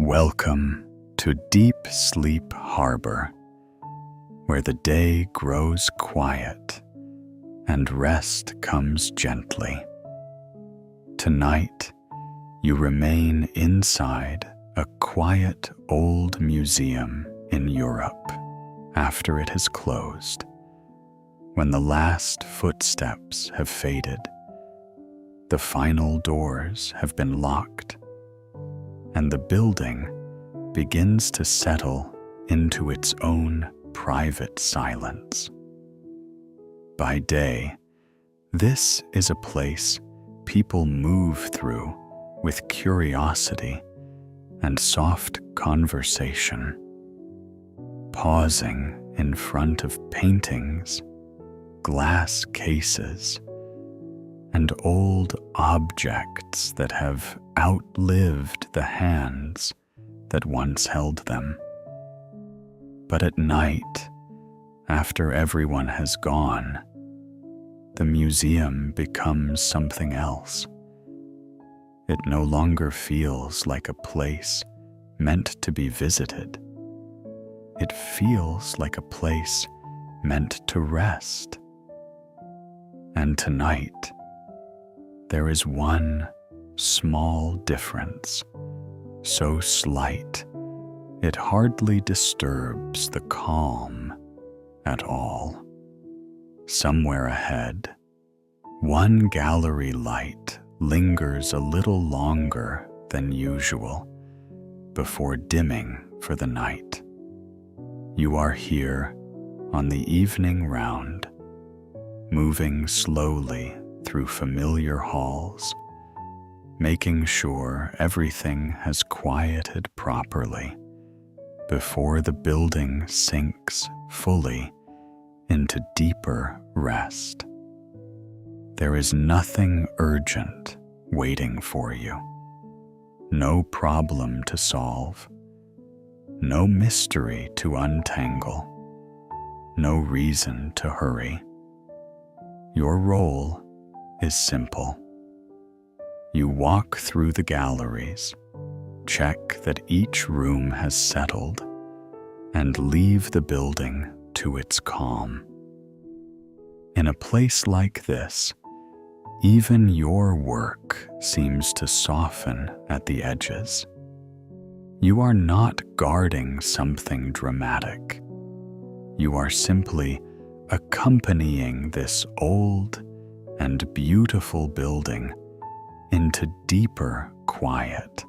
Welcome to Deep Sleep Harbor, where the day grows quiet and rest comes gently. Tonight, you remain inside a quiet old museum in Europe after it has closed, when the last footsteps have faded, the final doors have been locked, and the building begins to settle into its own private silence. By day, this is a place people move through with curiosity and soft conversation, pausing in front of paintings, glass cases, and old objects that have outlived the hands that once held them. But at night, after everyone has gone, the museum becomes something else. It no longer feels like a place meant to be visited. It feels like a place meant to rest. And tonight, there is one small difference, so slight it hardly disturbs the calm at all. Somewhere ahead, one gallery light lingers a little longer than usual before dimming for the night. You are here on the evening round, moving slowly through familiar halls, making sure everything has quieted properly before the building sinks fully into deeper rest. There is nothing urgent waiting for you, no problem to solve, no mystery to untangle, no reason to hurry. Your role is simple. You walk through the galleries, check that each room has settled, and leave the building to its calm. In a place like this, even your work seems to soften at the edges. You are not guarding something dramatic. You are simply accompanying this old and beautiful building into deeper quiet.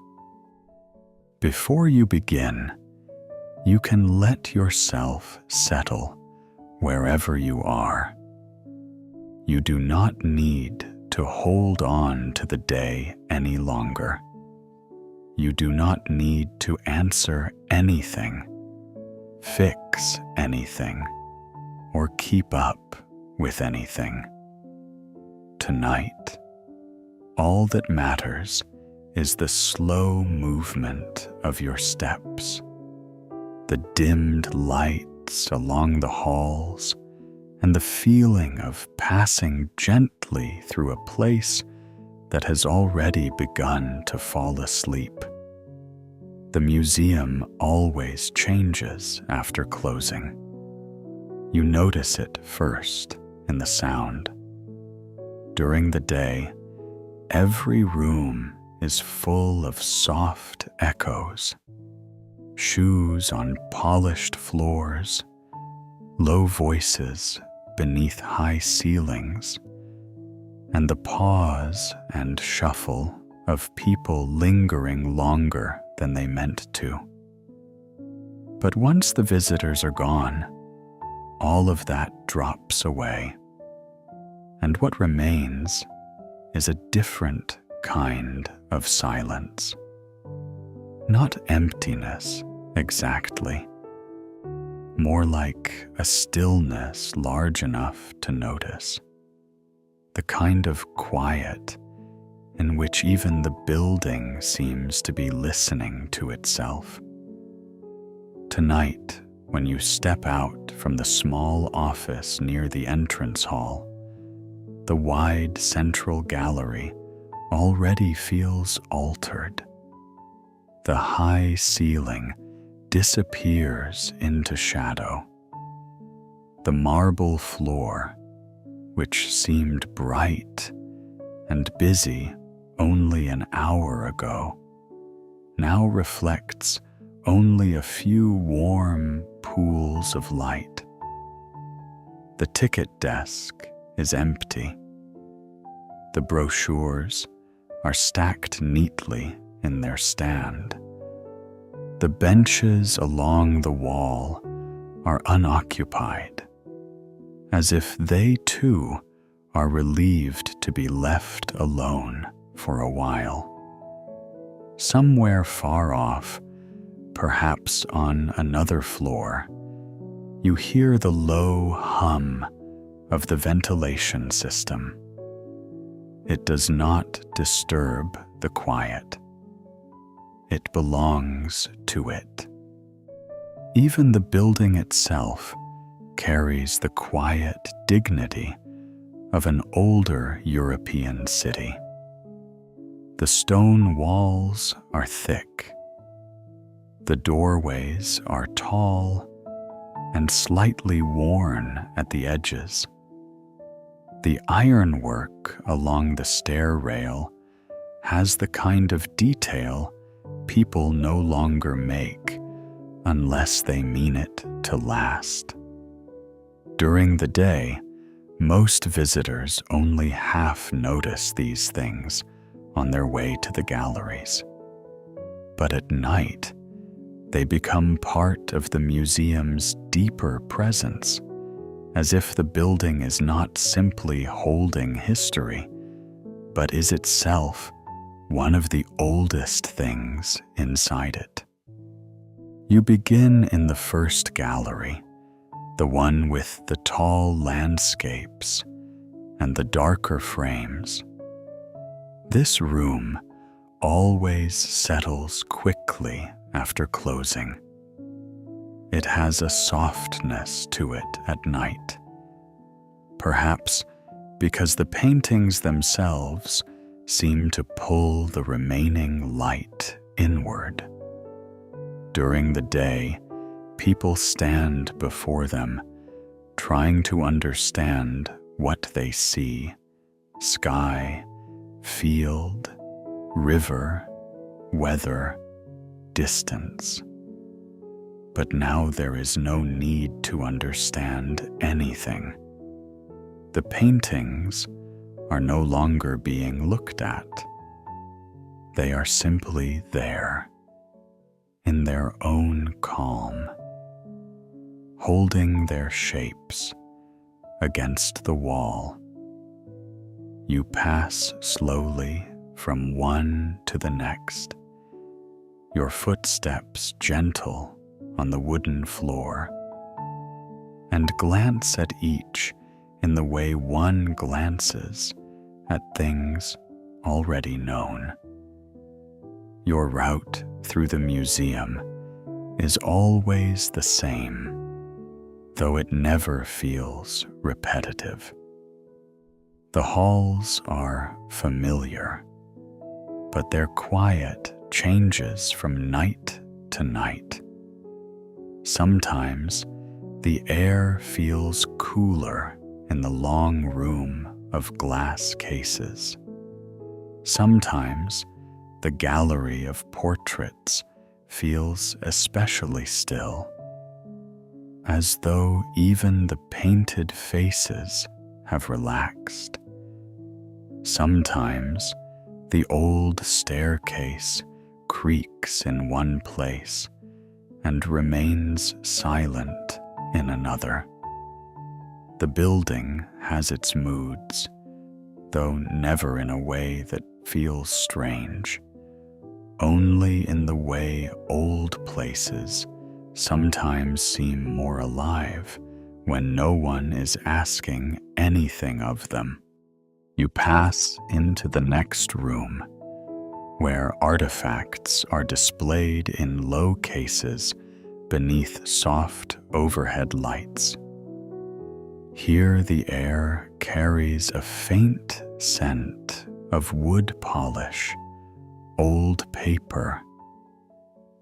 Before you begin, you can let yourself settle wherever you are. You do not need to hold on to the day any longer. You do not need to answer anything, fix anything, or keep up with anything. Tonight, all that matters is the slow movement of your steps, the dimmed lights along the halls, and the feeling of passing gently through a place that has already begun to fall asleep. The museum always changes after closing. You notice it first in the sound. During the day, every room is full of soft echoes, shoes on polished floors, low voices beneath high ceilings, and the pause and shuffle of people lingering longer than they meant to. But once the visitors are gone, all of that drops away, and what remains is a different kind of silence. Not emptiness exactly, more like a stillness large enough to notice, the kind of quiet in which even the building seems to be listening to itself. Tonight, when you step out from the small office near the entrance hall, the wide central gallery already feels altered. the high ceiling disappears into shadow. The marble floor, which seemed bright and busy only an hour ago, now reflects only a few warm pools of light. The ticket desk is empty. The brochures are stacked neatly in their stand. The benches along the wall are unoccupied, as if they too are relieved to be left alone for a while. Somewhere far off, perhaps on another floor, you hear the low hum of the ventilation system. It does not disturb the quiet. It belongs to it. Even the building itself carries the quiet dignity of an older European city. The stone walls are thick. The doorways are tall and slightly worn at the edges. The ironwork along the stair rail has the kind of detail people no longer make unless they mean it to last. During the day, most visitors only half notice these things on their way to the galleries. But at night, they become part of the museum's deeper presence, as if the building is not simply holding history, but is itself one of the oldest things inside it. You begin in the first gallery, the one with the tall landscapes and the darker frames. This room always settles quickly after closing. It has a softness to it at night, perhaps because the paintings themselves seem to pull the remaining light inward. During the day, people stand before them, trying to understand what they see: sky, field, river, weather, distance. But now there is no need to understand anything. The paintings are no longer being looked at. They are simply there, in their own calm, holding their shapes against the wall. You pass slowly from one to the next, your footsteps gentle on the wooden floor, and glance at each in the way one glances at things already known. Your route through the museum is always the same, though it never feels repetitive. The halls are familiar, but their quiet changes from night to night. Sometimes the air feels cooler in the long room of glass cases. Sometimes the gallery of portraits feels especially still, as though even the painted faces have relaxed. Sometimes the old staircase creaks in one place and remains silent in another. The building has its moods, though never in a way that feels strange, only in the way old places sometimes seem more alive when no one is asking anything of them. You pass into the next room, where artifacts are displayed in low cases beneath soft overhead lights. Here the air carries a faint scent of wood polish, old paper,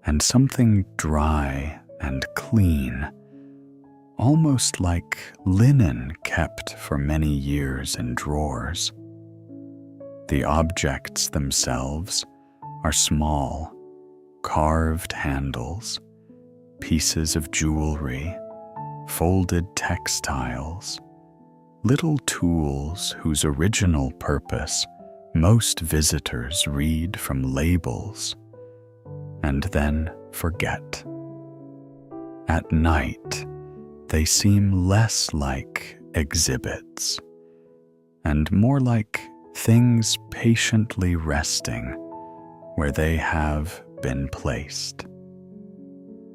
and something dry and clean, almost like linen kept for many years in drawers. The objects themselves are small, carved handles, pieces of jewelry, folded textiles, little tools whose original purpose most visitors read from labels and then forget. At night, they seem less like exhibits and more like things patiently resting where they have been placed.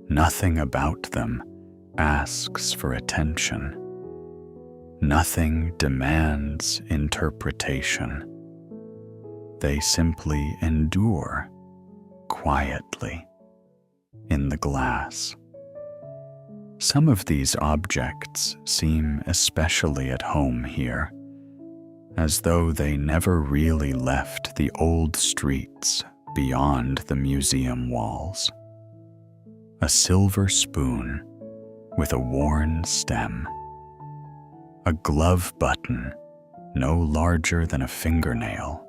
Nothing about them asks for attention. Nothing demands interpretation. They simply endure quietly in the glass. Some of these objects seem especially at home here, as though they never really left the old streets beyond the museum walls. A silver spoon with a worn stem. A glove button no larger than a fingernail.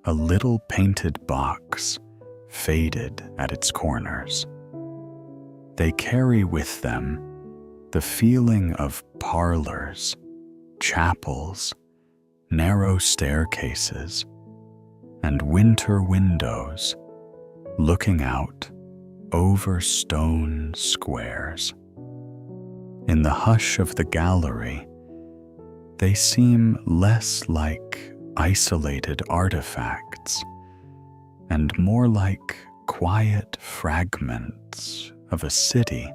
A little painted box faded at its corners. They carry with them the feeling of parlors, chapels, narrow staircases, and winter windows looking out over stone squares. In the hush of the gallery, they seem less like isolated artifacts and more like quiet fragments of a city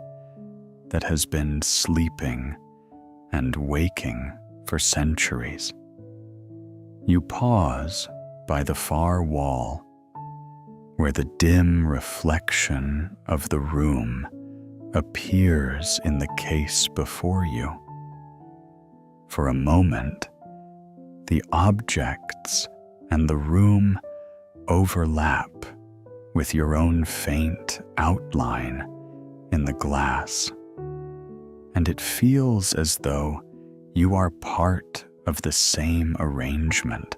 that has been sleeping and waking for centuries. You pause by the far wall, where the dim reflection of the room appears in the case before you. For a moment, the objects and the room overlap with your own faint outline in the glass, and it feels as though you are part of the same arrangement,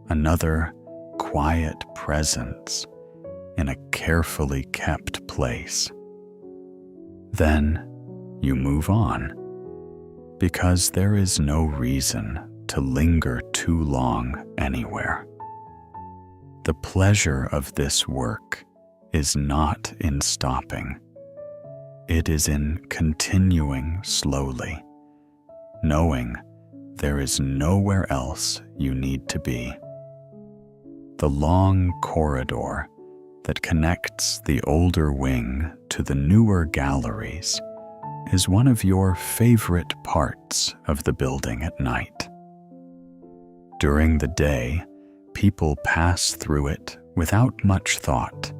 another quiet presence in a carefully kept place. Then you move on, because there is no reason to linger too long anywhere. The pleasure of this work is not in stopping. It is in continuing slowly, knowing there is nowhere else you need to be. The long corridor that connects the older wing to the newer galleries is one of your favorite parts of the building at night. During the day, people pass through it without much thought,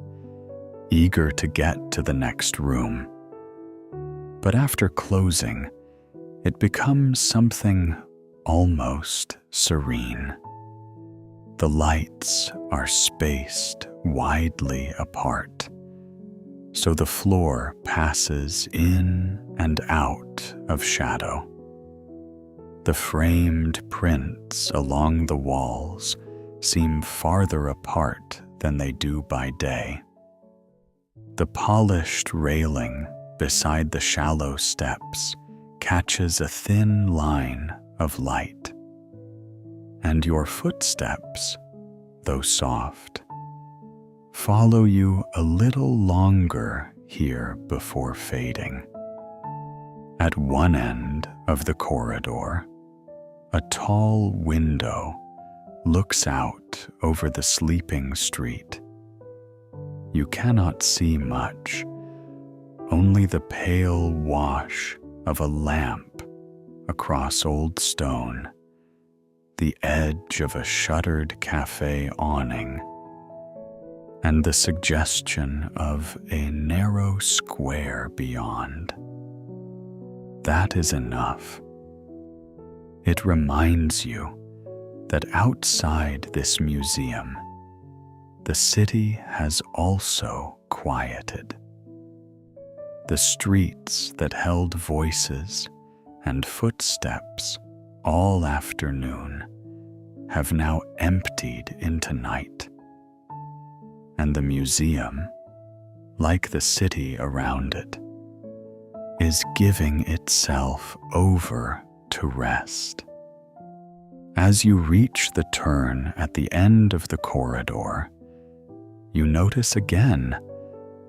eager to get to the next room. But after closing, it becomes something almost serene. The lights are spaced widely apart, so the floor passes in and out of shadow. The framed prints along the walls seem farther apart than they do by day. The polished railing beside the shallow steps catches a thin line of light, and your footsteps, though soft, follow you a little longer here before fading. At one end of the corridor, a tall window looks out over the sleeping street. You cannot see much, only the pale wash of a lamp across old stone, the edge of a shuttered cafe awning, and the suggestion of a narrow square beyond. That is enough. It reminds you that outside this museum, the city has also quieted. The streets that held voices and footsteps all afternoon have now emptied into night, and the museum, like the city around it, is giving itself over to rest. As you reach the turn at the end of the corridor, you notice again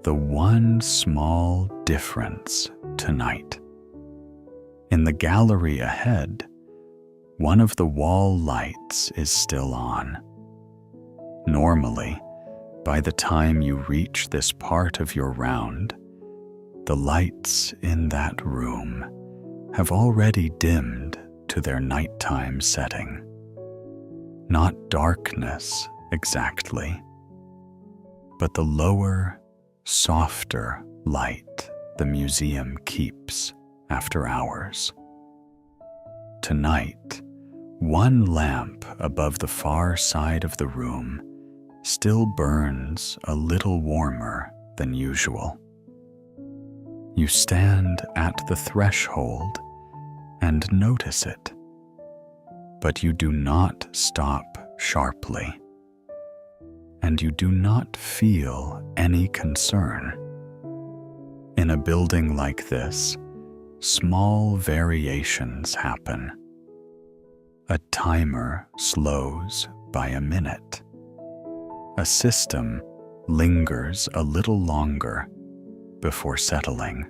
the one small difference tonight. In the gallery ahead, one of the wall lights is still on. Normally, by the time you reach this part of your round, the lights in that room have already dimmed to their nighttime setting. Not darkness exactly, but the lower, softer light the museum keeps after hours. Tonight, one lamp above the far side of the room still burns a little warmer than usual. You stand at the threshold and notice it, but you do not stop sharply, and you do not feel any concern. In a building like this, small variations happen. A timer slows by a minute. A system lingers a little longer before settling.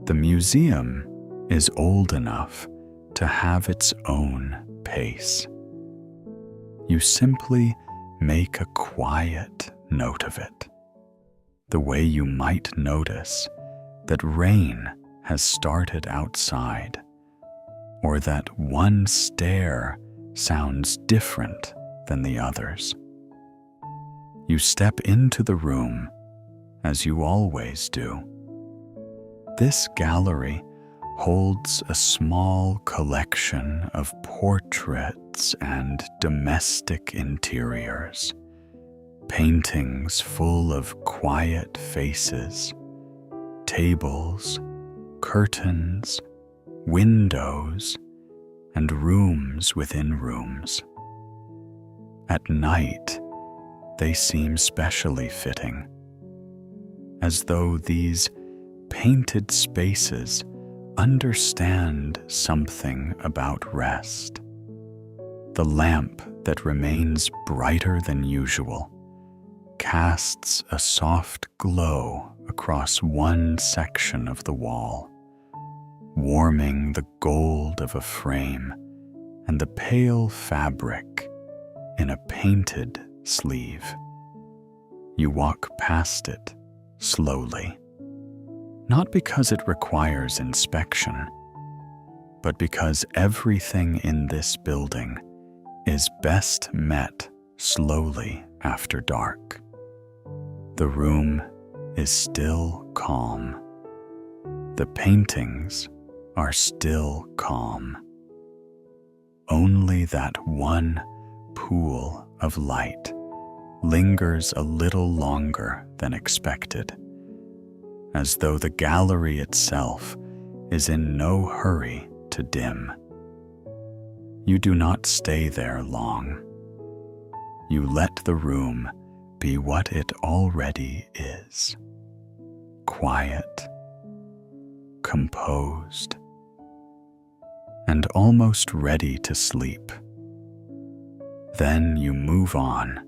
The museum is old enough to have its own pace. You simply make a quiet note of it, the way you might notice that rain has started outside, or that one stair sounds different than the others. You step into the room as you always do. This gallery holds a small collection of portraits and domestic interiors, paintings full of quiet faces, tables, curtains, windows, and rooms within rooms. At night, they seem specially fitting, as though these painted spaces understand something about rest. The lamp that remains brighter than usual casts a soft glow across one section of the wall, warming the gold of a frame and the pale fabric in a painted sleeve. You walk past it slowly, not because it requires inspection, but because everything in this building is best met slowly after dark. The room is still calm. The paintings are still calm. Only that one pool of light lingers a little longer than expected, as though the gallery itself is in no hurry to dim. You do not stay there long. You let the room be what it already is: quiet, composed, and almost ready to sleep. Then you move on,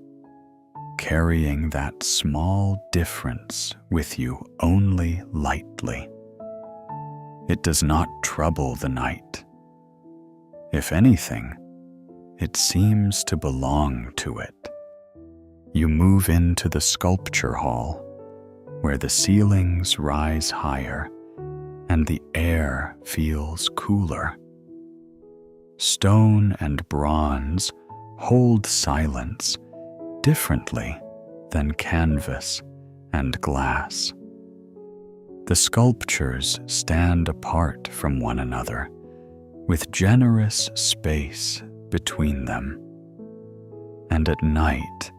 carrying that small difference with you only lightly. It does not trouble the night. If anything, it seems to belong to it. You move into the sculpture hall, where the ceilings rise higher and the air feels cooler. Stone and bronze hold silence differently than canvas and glass. The sculptures stand apart from one another, with generous space between them. And at night,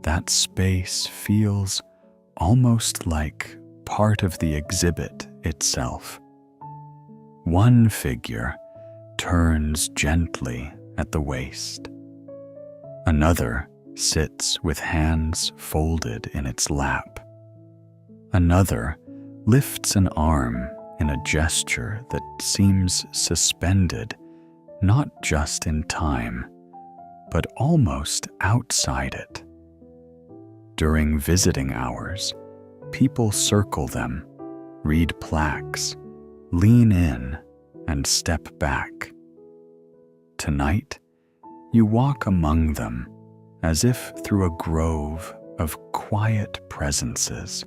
that space feels almost like part of the exhibit itself. One figure turns gently at the waist. Another sits with hands folded in its lap. Another lifts an arm in a gesture that seems suspended not just in time, but almost outside it. During visiting hours, people circle them, read plaques, lean in, and step back. Tonight, you walk among them as if through a grove of quiet presences.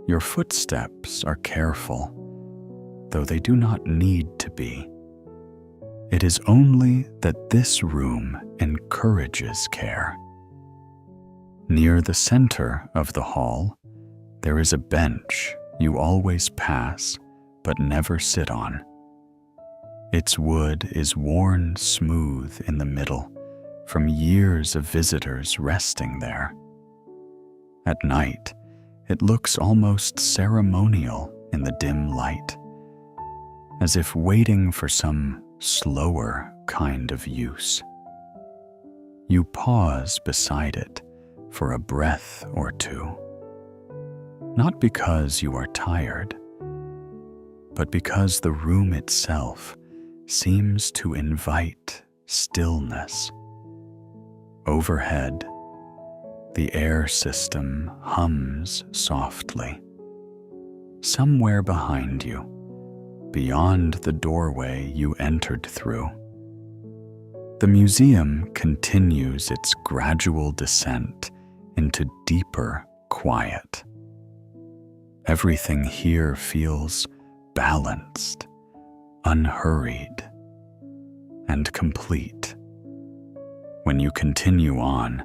Your footsteps are careful, though they do not need to be. It is only that this room encourages care. Near the center of the hall, there is a bench you always pass but never sit on. Its wood is worn smooth in the middle from years of visitors resting there. At night, it looks almost ceremonial in the dim light, as if waiting for some slower kind of use. You pause beside it for a breath or two, not because you are tired, but because the room itself seems to invite stillness. Overhead, the air system hums softly. Somewhere behind you, beyond the doorway you entered through, the museum continues its gradual descent into deeper quiet. Everything here feels balanced, unhurried, and complete. When you continue on,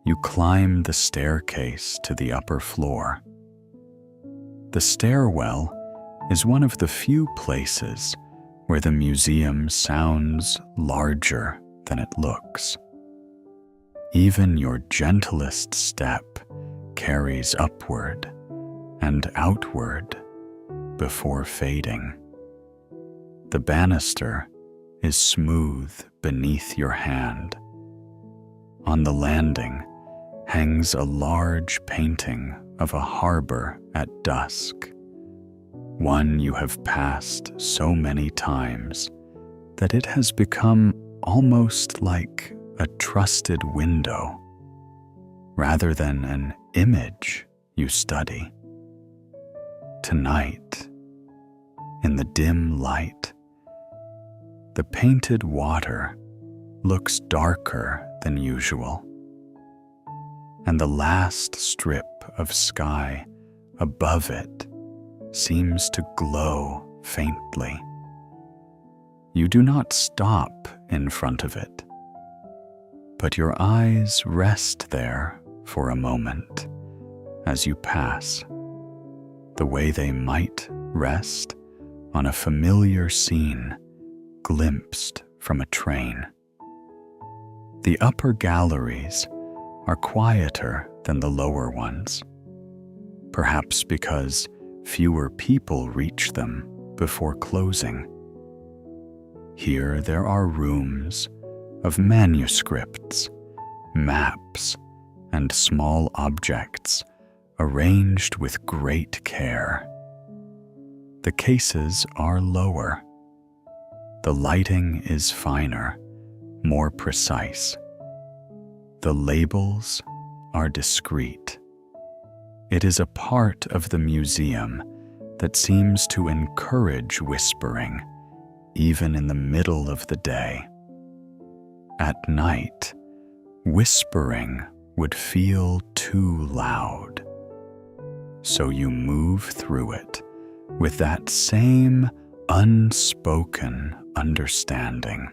you climb the staircase to the upper floor. The stairwell is one of the few places where the museum sounds larger than it looks. Even your gentlest step carries upward and outward before fading. The banister is smooth beneath your hand. On the landing hangs a large painting of a harbor at dusk, one you have passed so many times that it has become almost like a trusted window, rather than an image you study. Tonight, in the dim light, the painted water looks darker than usual, and the last strip of sky above it seems to glow faintly. You do not stop in front of it, but your eyes rest there for a moment as you pass, the way they might rest on a familiar scene glimpsed from a train. The upper galleries are quieter than the lower ones, perhaps because fewer people reach them before closing. Here there are rooms of manuscripts, maps, and small objects arranged with great care. The cases are lower. The lighting is finer, more precise. The labels are discreet. It is a part of the museum that seems to encourage whispering, even in the middle of the day. At night, whispering would feel too loud. So you move through it with that same unspoken understanding,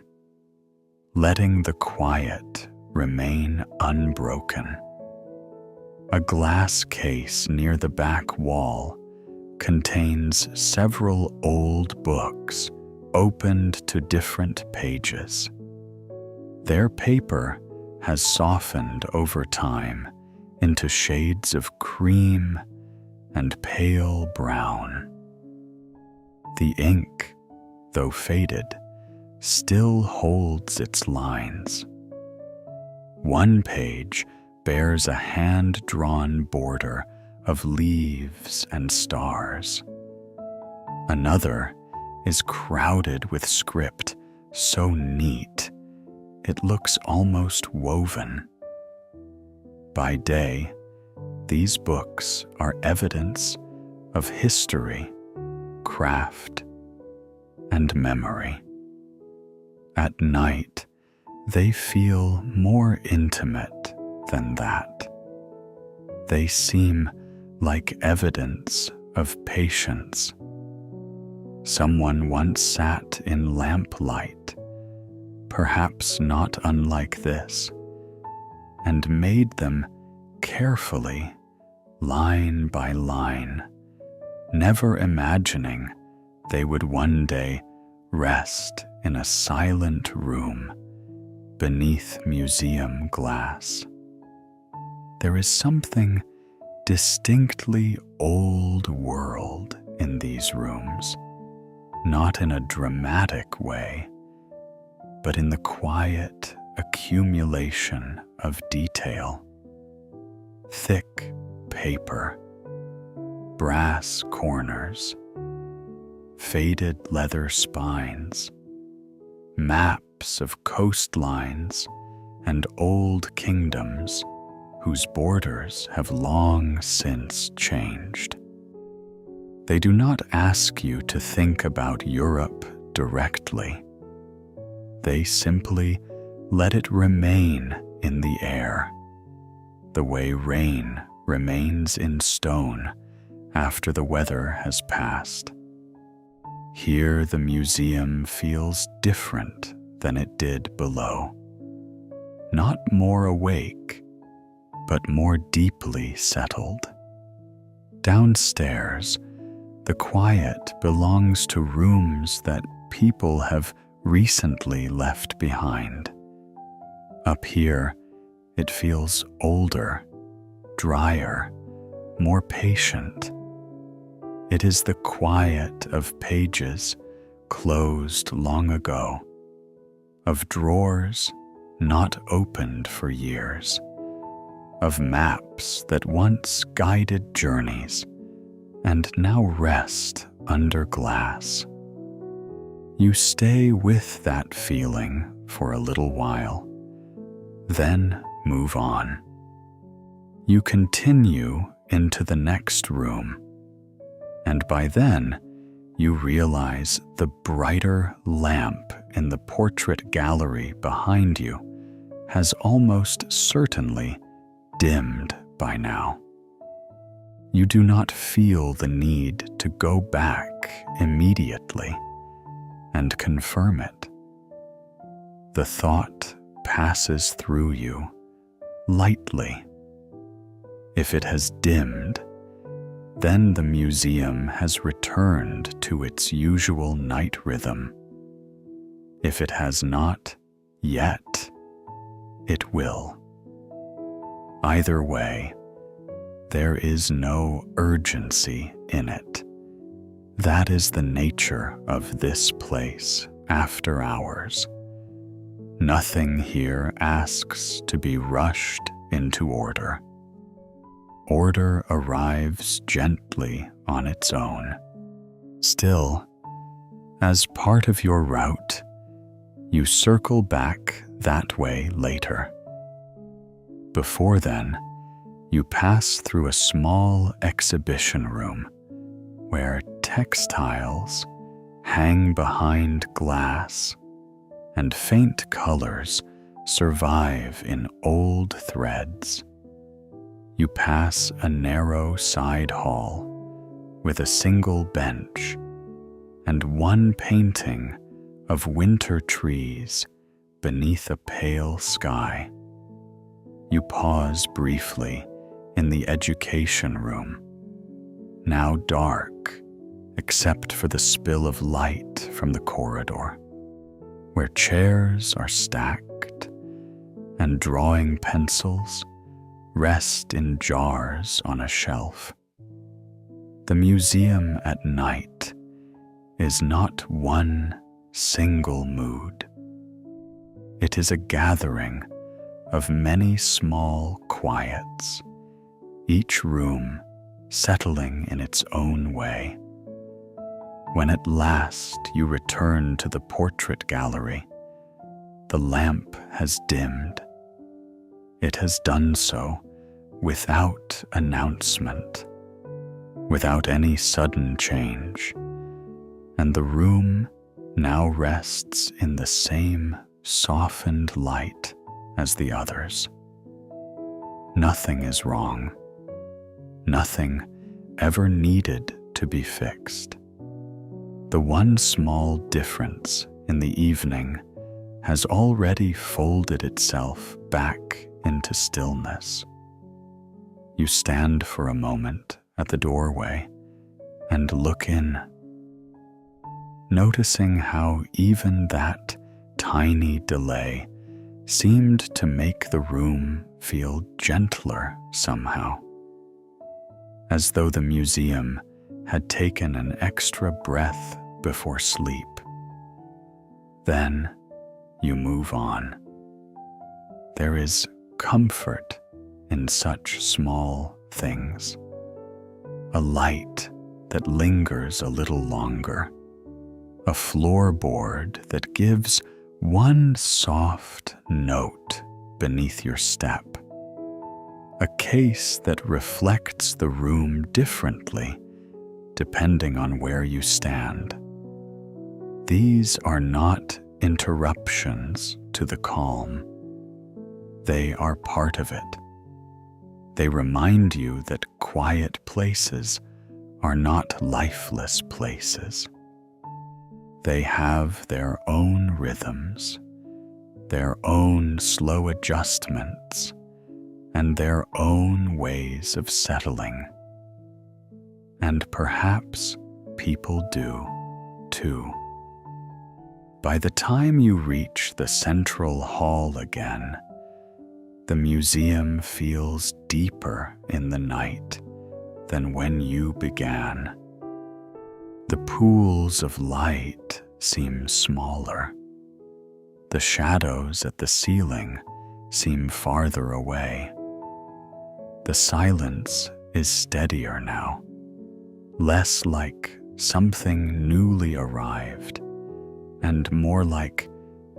letting the quiet remain unbroken. A glass case near the back wall contains several old books opened to different pages. Their paper has softened over time into shades of cream and pale brown. The ink, though faded, still holds its lines. One page bears a hand-drawn border of leaves and stars. Another is crowded with script so neat it looks almost woven. By day, these books are evidence of history, craft, and memory. At night, they feel more intimate than that. They seem like evidence of patience. Someone once sat in lamplight, perhaps not unlike this, and made them carefully, line by line, never imagining they would one day rest in a silent room beneath museum glass. There is something distinctly old world in these rooms, not in a dramatic way, but in the quiet accumulation of detail. Thick paper, brass corners, faded leather spines, maps of coastlines and old kingdoms whose borders have long since changed. They do not ask you to think about Europe directly. They simply let it remain in the air, the way rain remains in stone after the weather has passed. Here the museum feels different than it did below. Not more awake, but more deeply settled. Downstairs, the quiet belongs to rooms that people have recently left behind. Up here, it feels older, drier, more patient. It is the quiet of pages closed long ago, of drawers not opened for years, of maps that once guided journeys and now rest under glass. You stay with that feeling for a little while, then move on. You continue into the next room, and by then you realize the brighter lamp in the portrait gallery behind you has almost certainly dimmed by now. You do not feel the need to go back immediately and confirm it. The thought passes through you lightly. If it has dimmed, then the museum has returned to its usual night rhythm. If it has not yet, it will. Either way, there is no urgency in it. That is the nature of this place after hours. Nothing here asks to be rushed into order. Order arrives gently on its own. Still, as part of your route, you circle back that way later. Before then, you pass through a small exhibition room where textiles hang behind glass and faint colors survive in old threads. You pass a narrow side hall with a single bench and one painting of winter trees beneath a pale sky. You pause briefly in the education room, now dark except for the spill of light from the corridor, where chairs are stacked and drawing pencils rest in jars on a shelf. The museum at night is not one single mood. It is a gathering of many small quiets, each room settling in its own way. When at last you return to the portrait gallery, the lamp has dimmed. It has done so without announcement, without any sudden change, and the room now rests in the same softened light as the others. Nothing is wrong. Nothing ever needed to be fixed. The one small difference in the evening has already folded itself back into stillness. You stand for a moment at the doorway and look in, noticing how even that tiny delay seemed to make the room feel gentler somehow, as though the museum had taken an extra breath before sleep. Then you move on. There is comfort in such small things. A light that lingers a little longer. A floorboard that gives one soft note beneath your step. A case that reflects the room differently depending on where you stand. These are not interruptions to the calm. They are part of it. They remind you that quiet places are not lifeless places. They have their own rhythms, their own slow adjustments, and their own ways of settling. And perhaps people do, too. By the time you reach the central hall again, the museum feels deeper in the night than when you began. The pools of light seem smaller. The shadows at the ceiling seem farther away. The silence is steadier now, less like something newly arrived, and more like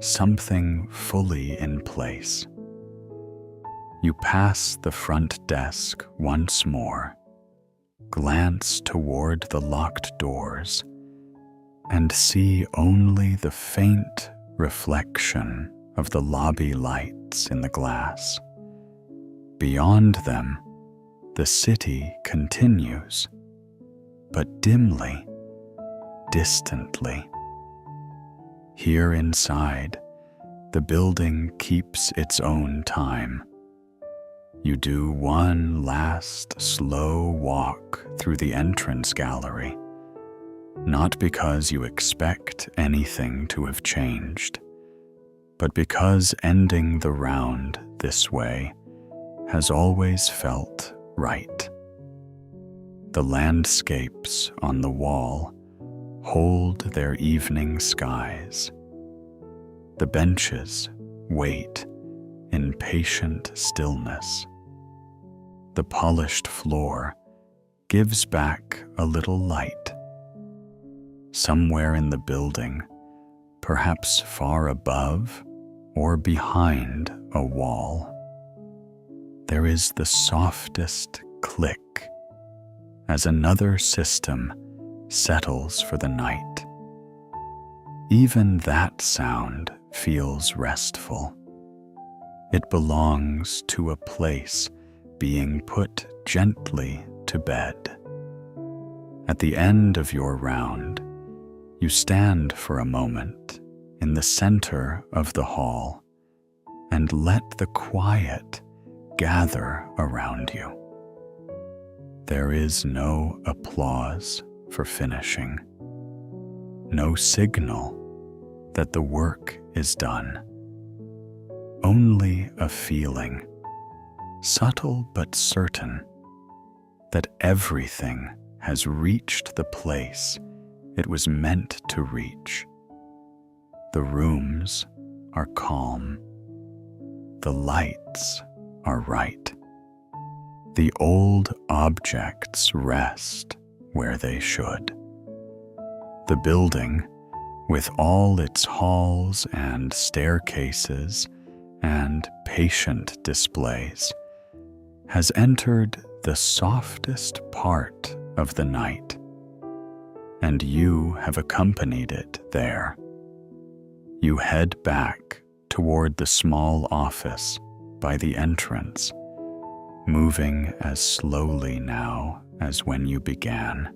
something fully in place. You pass the front desk once more, glance toward the locked doors, and see only the faint reflection of the lobby lights in the glass. Beyond them, the city continues, but dimly, distantly. Here inside, the building keeps its own time. You do one last slow walk through the entrance gallery, not because you expect anything to have changed, but because ending the round this way has always felt right. The landscapes on the wall hold their evening skies. The benches wait in patient stillness. The polished floor gives back a little light. Somewhere in the building, perhaps far above or behind a wall, there is the softest click as another system settles for the night. Even that sound feels restful. It belongs to a place being put gently to bed. At the end of your round, you stand for a moment in the center of the hall and let the quiet gather around you. There is no applause for finishing, no signal that the work is done, only a feeling subtle but certain, that everything has reached the place it was meant to reach. The rooms are calm. The lights are right. The old objects rest where they should. The building, with all its halls and staircases and patient displays, has entered the softest part of the night, and you have accompanied it there. You head back toward the small office by the entrance, moving as slowly now as when you began.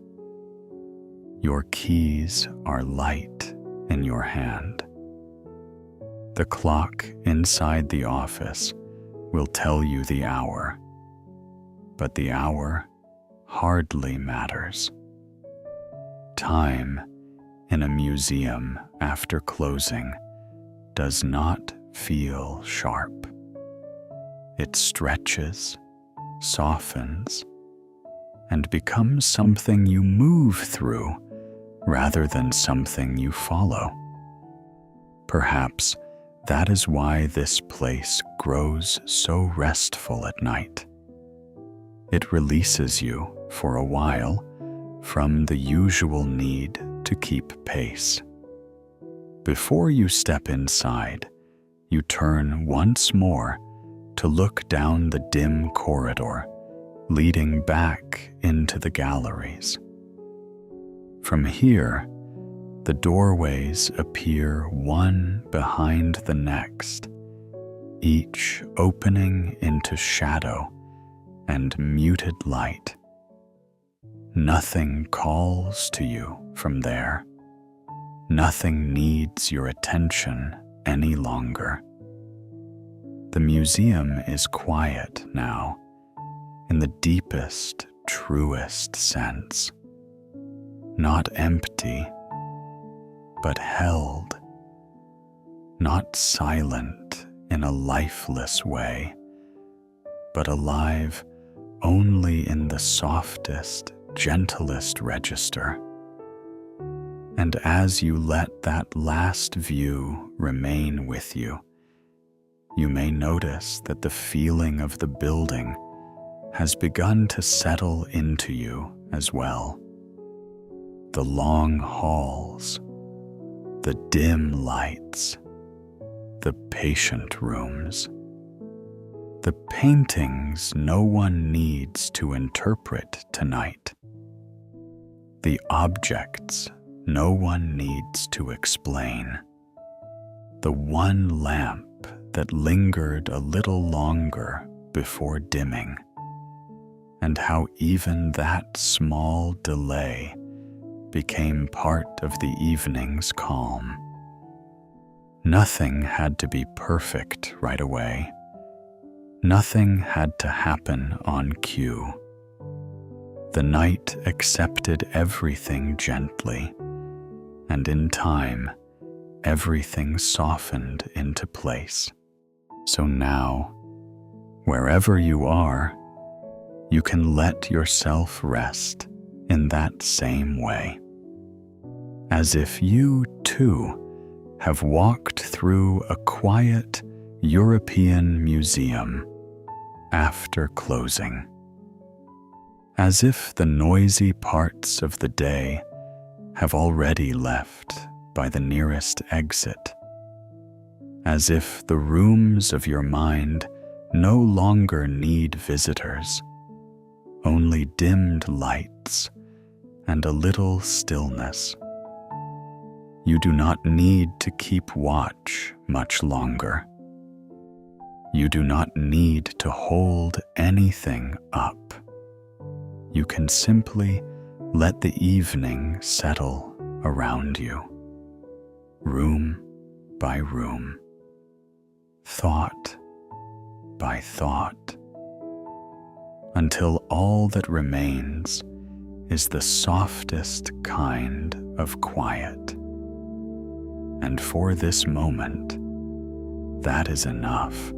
Your keys are light in your hand. The clock inside the office will tell you the hour, but the hour hardly matters. Time in a museum after closing does not feel sharp. It stretches, softens, and becomes something you move through rather than something you follow. Perhaps that is why this place grows so restful at night. It releases you for a while from the usual need to keep pace. Before you step inside, you turn once more to look down the dim corridor leading back into the galleries. From here, the doorways appear one behind the next, each opening into shadow and muted light. Nothing calls to you from there. Nothing needs your attention any longer. The museum is quiet now, in the deepest, truest sense. Not empty, but held. Not silent in a lifeless way, but alive only in the softest, gentlest register. And as you let that last view remain with you, you may notice that the feeling of the building has begun to settle into you as well. The long halls, the dim lights, the patient rooms, the paintings no one needs to interpret tonight, the objects no one needs to explain, the one lamp that lingered a little longer before dimming, and how even that small delay became part of the evening's calm. Nothing had to be perfect right away. Nothing had to happen on cue. The night accepted everything gently, and in time, everything softened into place. So now, wherever you are, you can let yourself rest in that same way, as if you, too, have walked through a quiet European museum after closing, as if the noisy parts of the day have already left by the nearest exit, as if the rooms of your mind no longer need visitors, only dimmed lights and a little stillness. You do not need to keep watch much longer. You do not need to hold anything up. You can simply let the evening settle around you, room by room, thought by thought, until all that remains is the softest kind of quiet. And for this moment, that is enough.